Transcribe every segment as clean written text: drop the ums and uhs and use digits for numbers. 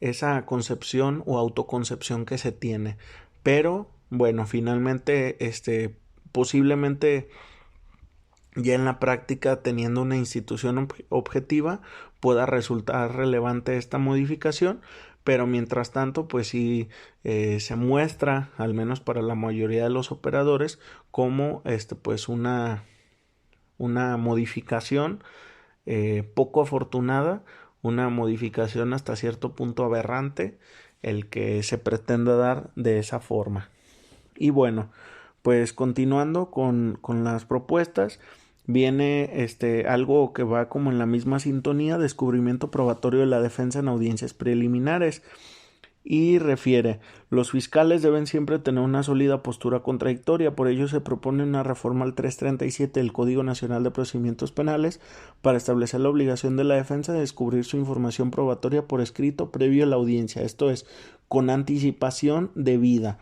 esa concepción o autoconcepción que se tiene. Pero bueno, finalmente posiblemente ya en la práctica, teniendo una institución objetiva, pueda resultar relevante esta modificación, pero mientras tanto pues sí se muestra, al menos para la mayoría de los operadores, como pues una modificación poco afortunada, una modificación hasta cierto punto aberrante, el que se pretenda dar de esa forma. Y bueno, pues continuando con las propuestas, viene algo que va como en la misma sintonía: descubrimiento probatorio de la defensa en audiencias preliminares. Y refiere: los fiscales deben siempre tener una sólida postura contradictoria, por ello se propone una reforma al 337 del Código Nacional de Procedimientos Penales para establecer la obligación de la defensa de descubrir su información probatoria por escrito previo a la audiencia, esto es, con anticipación debida,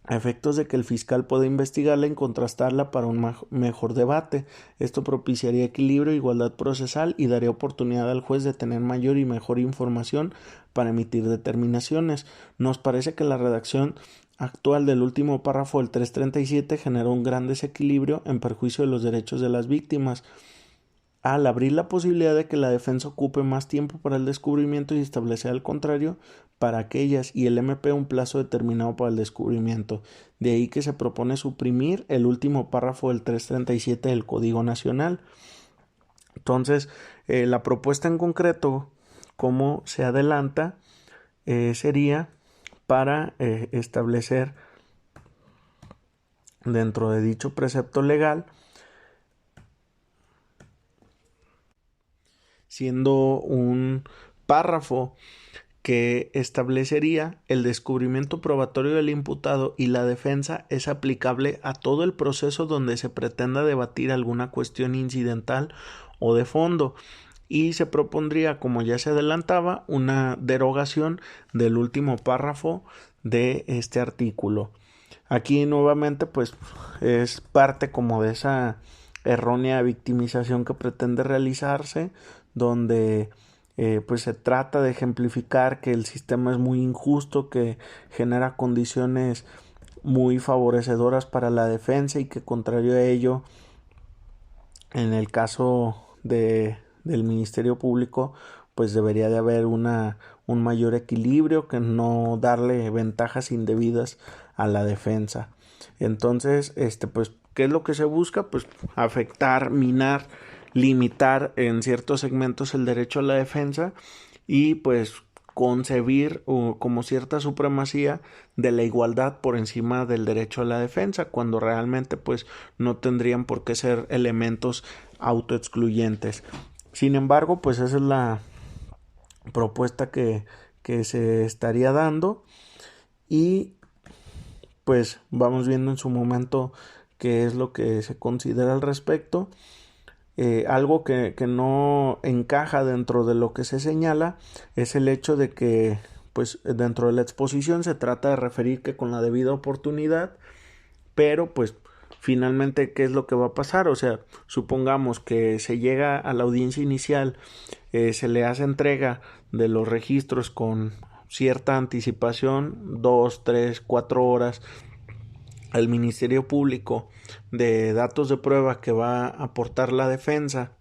a efectos de que el fiscal pueda investigarla y contrastarla para un mejor debate. Esto propiciaría equilibrio e igualdad procesal y daría oportunidad al juez de tener mayor y mejor información para emitir determinaciones. Nos parece que la redacción actual del último párrafo del 337 generó un gran desequilibrio en perjuicio de los derechos de las víctimas, al abrir la posibilidad de que la defensa ocupe más tiempo para el descubrimiento y establecer al contrario para aquellas y el MP un plazo determinado para el descubrimiento. De ahí que se propone suprimir el último párrafo del 337 del Código Nacional. Entonces, la propuesta en concreto, como se adelanta, sería para establecer dentro de dicho precepto legal, siendo un párrafo que establecería: el descubrimiento probatorio del imputado y la defensa es aplicable a todo el proceso donde se pretenda debatir alguna cuestión incidental o de fondo, y se propondría, como ya se adelantaba, una derogación del último párrafo de este artículo. Aquí nuevamente pues es parte como de esa errónea victimización que pretende realizarse, donde pues se trata de ejemplificar que el sistema es muy injusto, que genera condiciones muy favorecedoras para la defensa y que, contrario a ello, en el caso del Ministerio Público, pues debería de haber un mayor equilibrio, que no darle ventajas indebidas a la defensa. Entonces, pues, ¿qué es lo que se busca? Pues afectar, minar, limitar en ciertos segmentos el derecho a la defensa y pues concebir como cierta supremacía de la igualdad por encima del derecho a la defensa, cuando realmente pues no tendrían por qué ser elementos autoexcluyentes. Sin embargo, pues esa es la propuesta que se estaría dando, y pues vamos viendo en su momento qué es lo que se considera al respecto. Algo que no encaja dentro de lo que se señala es el hecho de que pues dentro de la exposición se trata de referir que con la debida oportunidad, pero pues finalmente, ¿qué es lo que va a pasar? O sea, supongamos que se llega a la audiencia inicial, se le hace entrega de los registros con cierta anticipación, 2, 3, 4 horas al Ministerio Público, de datos de prueba que va a aportar la defensa,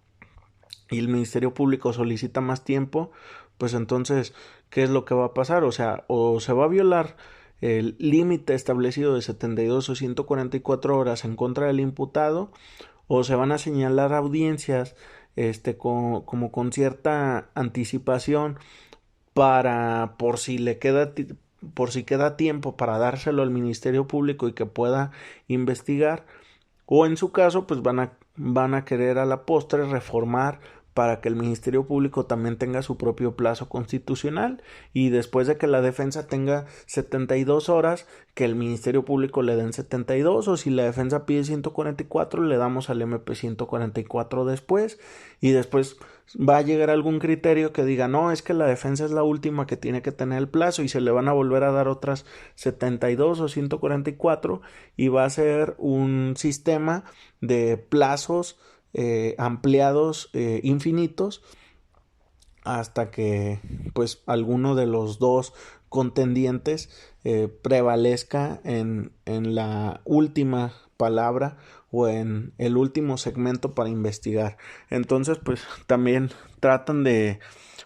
y el Ministerio Público solicita más tiempo, pues entonces, ¿qué es lo que va a pasar? O sea, o se va a violar el límite establecido de 72 o 144 horas en contra del imputado, o se van a señalar audiencias como con cierta anticipación para por si queda tiempo para dárselo al Ministerio Público y que pueda investigar, o en su caso pues van a querer a la postre reformar para que el Ministerio Público también tenga su propio plazo constitucional, y después de que la defensa tenga 72 horas, que el Ministerio Público le den 72, o si la defensa pide 144, le damos al MP 144 después, y después va a llegar algún criterio que diga: no, es que la defensa es la última que tiene que tener el plazo, y se le van a volver a dar otras 72 o 144, y va a ser un sistema de plazos ampliados infinitos, hasta que pues alguno de los dos contendientes prevalezca en la última palabra o en el último segmento para investigar. Entonces pues también tratan de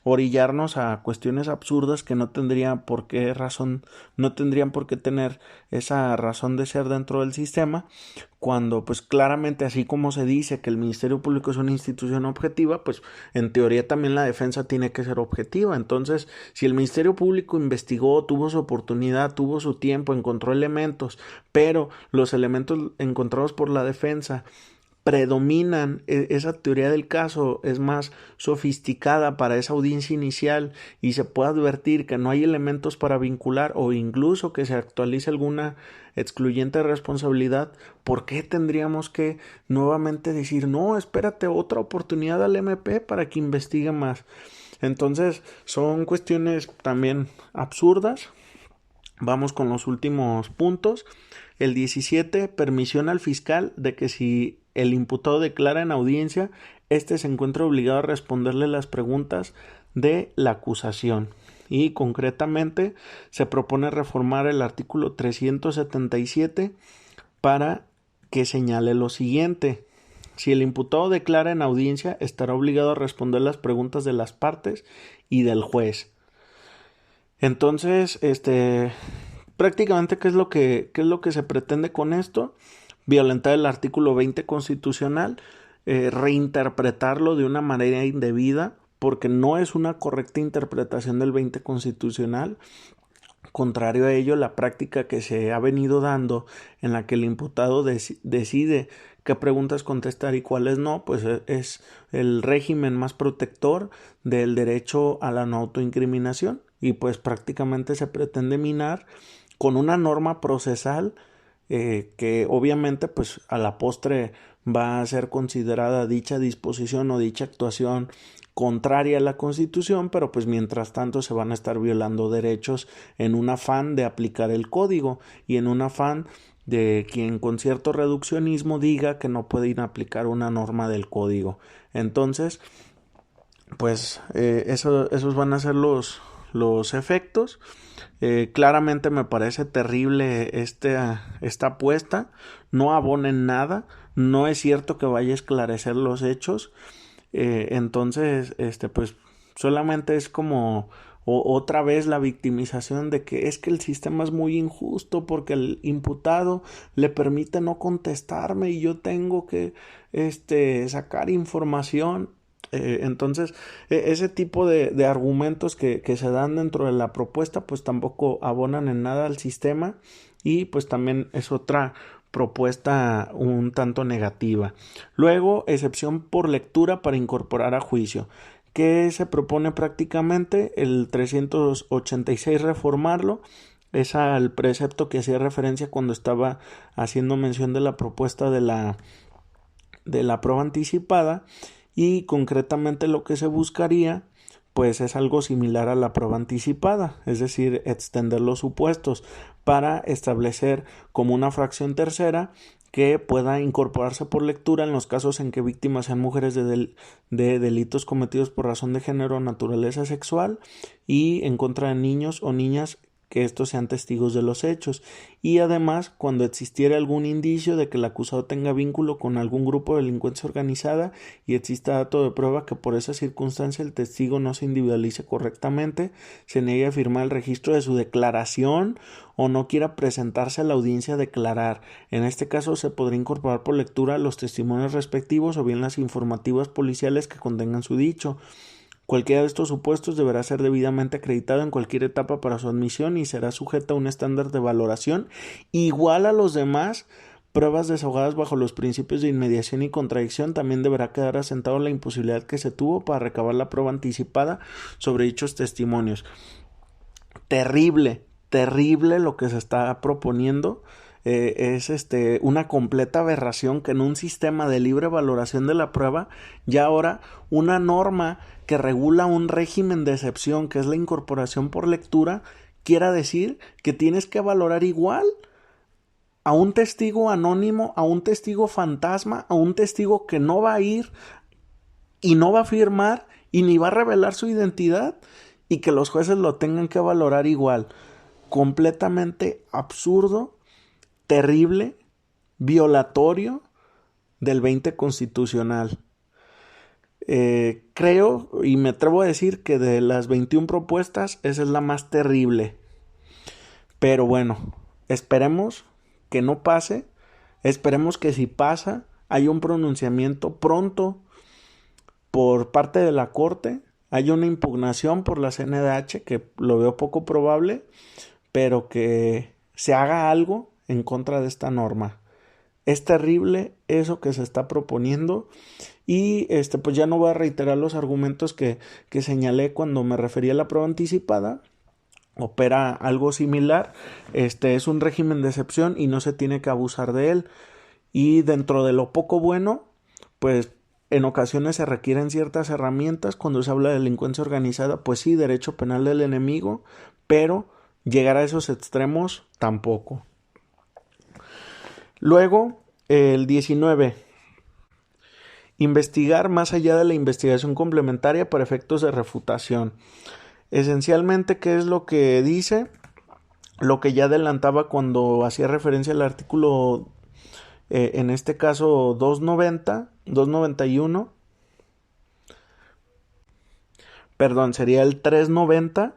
orillarnos a cuestiones absurdas que no tendrían por qué tener esa razón de ser dentro del sistema, cuando pues claramente, así como se dice que el Ministerio Público es una institución objetiva, pues en teoría también la defensa tiene que ser objetiva. Entonces, si el Ministerio Público investigó, tuvo su oportunidad, tuvo su tiempo, encontró elementos, pero los elementos encontrados por la defensa predominan, esa teoría del caso es más sofisticada para esa audiencia inicial y se puede advertir que no hay elementos para vincular o incluso que se actualice alguna excluyente responsabilidad, ¿por qué tendríamos que nuevamente decir no, espérate otra oportunidad al MP para que investigue más? Entonces son cuestiones también absurdas. Vamos con los últimos puntos. El 17, permisión al fiscal de que si el imputado declara en audiencia, éste se encuentra obligado a responderle las preguntas de la acusación. Y concretamente se propone reformar el artículo 377 para que señale lo siguiente: si el imputado declara en audiencia, estará obligado a responder las preguntas de las partes y del juez. Entonces, prácticamente, ¿qué es lo que se pretende con esto? Violentar el artículo 20 constitucional, reinterpretarlo de una manera indebida, porque no es una correcta interpretación del 20 constitucional. Contrario a ello, la práctica que se ha venido dando, en la que el imputado decide qué preguntas contestar y cuáles no, pues es el régimen más protector del derecho a la no autoincriminación, y pues prácticamente se pretende minar con una norma procesal que obviamente pues a la postre va a ser considerada dicha disposición o dicha actuación contraria a la Constitución, pero pues mientras tanto se van a estar violando derechos en un afán de aplicar el código y en un afán de quien con cierto reduccionismo diga que no pueden aplicar una norma del código. Entonces, pues esos van a ser los efectos. Claramente me parece terrible esta apuesta, no abona en nada, no es cierto que vaya a esclarecer los hechos. Entonces, pues solamente es como otra vez la victimización de que es que el sistema es muy injusto porque el imputado le permite no contestarme y yo tengo que sacar información. Entonces, ese tipo de argumentos que se dan dentro de la propuesta pues tampoco abonan en nada al sistema, y pues también es otra propuesta un tanto negativa. Luego, excepción por lectura para incorporar a juicio. ¿Qué se propone prácticamente? El 386 reformarlo. Es al precepto que hacía referencia cuando estaba haciendo mención de la propuesta de la prueba anticipada, y concretamente lo que se buscaría pues es algo similar a la prueba anticipada, es decir, extender los supuestos para establecer como una fracción tercera que pueda incorporarse por lectura en los casos en que víctimas sean mujeres de delitos cometidos por razón de género o naturaleza sexual, y en contra de niños o niñas que estos sean testigos de los hechos, y además cuando existiera algún indicio de que el acusado tenga vínculo con algún grupo de delincuencia organizada y exista dato de prueba que por esa circunstancia el testigo no se individualice correctamente, se niegue a firmar el registro de su declaración o no quiera presentarse a la audiencia a declarar. En este caso se podrá incorporar por lectura los testimonios respectivos o bien las informativas policiales que contengan su dicho. Cualquiera de estos supuestos deberá ser debidamente acreditado en cualquier etapa para su admisión y será sujeta a un estándar de valoración igual a los demás. Pruebas desahogadas bajo los principios de inmediación y contradicción. También deberá quedar asentado la imposibilidad que se tuvo para recabar la prueba anticipada sobre dichos testimonios. Terrible lo que se está proponiendo. Es una completa aberración que en un sistema de libre valoración de la prueba, ya ahora una norma que regula un régimen de excepción, que es la incorporación por lectura, quiera decir que tienes que valorar igual a un testigo anónimo, a un testigo fantasma, a un testigo que no va a ir y no va a firmar y ni va a revelar su identidad y que los jueces lo tengan que valorar igual. Completamente absurdo, terrible, violatorio del 20 constitucional. Creo y me atrevo a decir que de las 21 propuestas esa es la más terrible. Pero bueno, esperemos que no pase. Esperemos que si pasa haya un pronunciamiento pronto por parte de la Corte. Haya una impugnación por la CNDH, que lo veo poco probable, pero que se haga algo en contra de esta norma. Es terrible eso que se está proponiendo y pues ya no voy a reiterar los argumentos que señalé cuando me refería a la prueba anticipada. Opera algo similar, es un régimen de excepción y no se tiene que abusar de él, y dentro de lo poco bueno, pues en ocasiones se requieren ciertas herramientas. Cuando se habla de delincuencia organizada, pues sí, derecho penal del enemigo, pero llegar a esos extremos tampoco. Luego, el 19. Investigar más allá de la investigación complementaria para efectos de refutación. Esencialmente, ¿qué es lo que dice? Lo que ya adelantaba cuando hacía referencia al artículo, en este caso 291, perdón, sería el 390.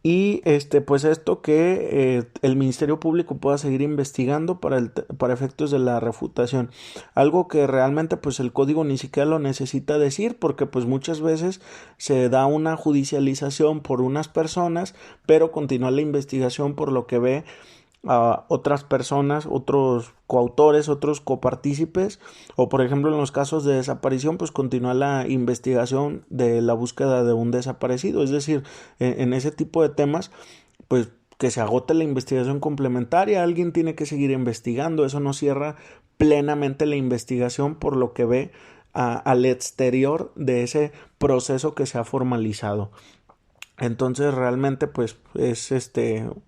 Y pues esto que el Ministerio Público pueda seguir investigando para efectos de la refutación, algo que realmente pues el código ni siquiera lo necesita decir, porque pues muchas veces se da una judicialización por unas personas, pero continúa la investigación por lo que ve a otras personas, otros coautores, otros copartícipes, o por ejemplo en los casos de desaparición, pues continúa la investigación de la búsqueda de un desaparecido. Es decir, en ese tipo de temas, pues que se agote la investigación complementaria, alguien tiene que seguir investigando, eso no cierra plenamente la investigación por lo que ve al exterior de ese proceso que se ha formalizado. Entonces realmente pues es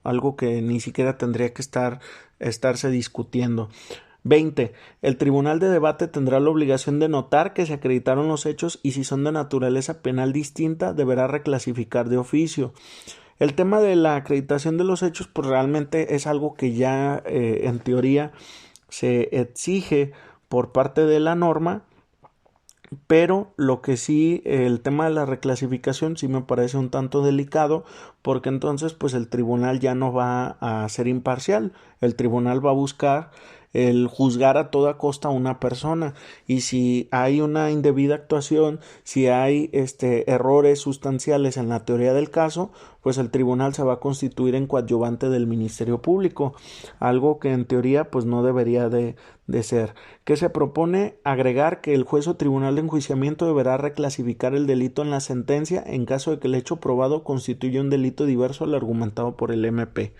algo que ni siquiera tendría que estarse discutiendo. 20. El tribunal de debate tendrá la obligación de notar que se acreditaron los hechos y si son de naturaleza penal distinta deberá reclasificar de oficio. El tema de la acreditación de los hechos pues realmente es algo que ya en teoría se exige por parte de la norma, pero lo que sí, el tema de la reclasificación sí me parece un tanto delicado, porque entonces pues el tribunal ya no va a ser imparcial, el tribunal va a buscar el juzgar a toda costa a una persona, y si hay una indebida actuación, si hay errores sustanciales en la teoría del caso, pues el tribunal se va a constituir en coadyuvante del Ministerio Público, algo que en teoría pues no debería de ser. Que se propone agregar que el juez o tribunal de enjuiciamiento deberá reclasificar el delito en la sentencia en caso de que el hecho probado constituya un delito diverso al argumentado por el MP.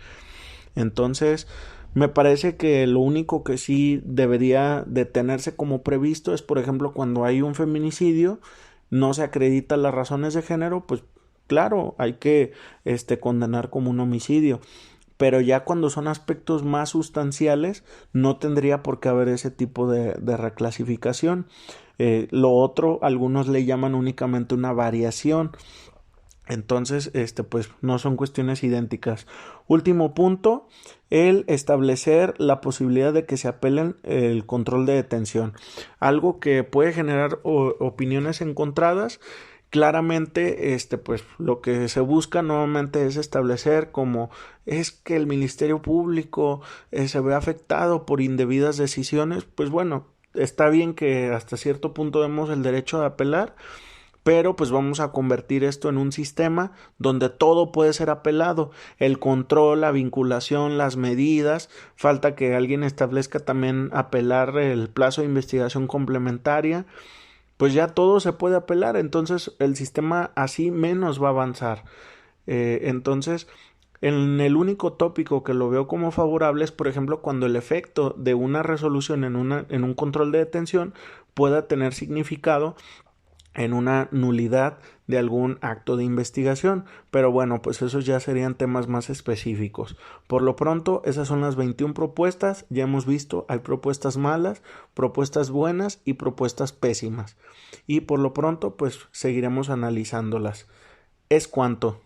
Entonces, me parece que lo único que sí debería de tenerse como previsto es, por ejemplo, cuando hay un feminicidio, no se acreditan las razones de género, pues claro, hay que condenar como un homicidio. Pero ya cuando son aspectos más sustanciales no tendría por qué haber ese tipo de reclasificación. Lo otro, algunos le llaman únicamente una variación. Entonces, pues no son cuestiones idénticas. Último punto, el establecer la posibilidad de que se apelen el control de detención. Algo que puede generar opiniones encontradas. Claramente, pues lo que se busca nuevamente es establecer como es que el Ministerio Público se ve afectado por indebidas decisiones. Pues bueno, está bien que hasta cierto punto demos el derecho de apelar, pero pues vamos a convertir esto en un sistema donde todo puede ser apelado, el control, la vinculación, las medidas. Falta que alguien establezca también apelar el plazo de investigación complementaria. Pues ya todo se puede apelar, entonces el sistema así menos va a avanzar. Entonces, en el único tópico que lo veo como favorable es, por ejemplo, cuando el efecto de una resolución en un control de detención pueda tener significado en una nulidad de algún acto de investigación, pero bueno, pues esos ya serían temas más específicos. Por lo pronto, esas son las 21 propuestas. Ya hemos visto, hay propuestas malas, propuestas buenas y propuestas pésimas, y por lo pronto pues seguiremos analizándolas. Es cuanto.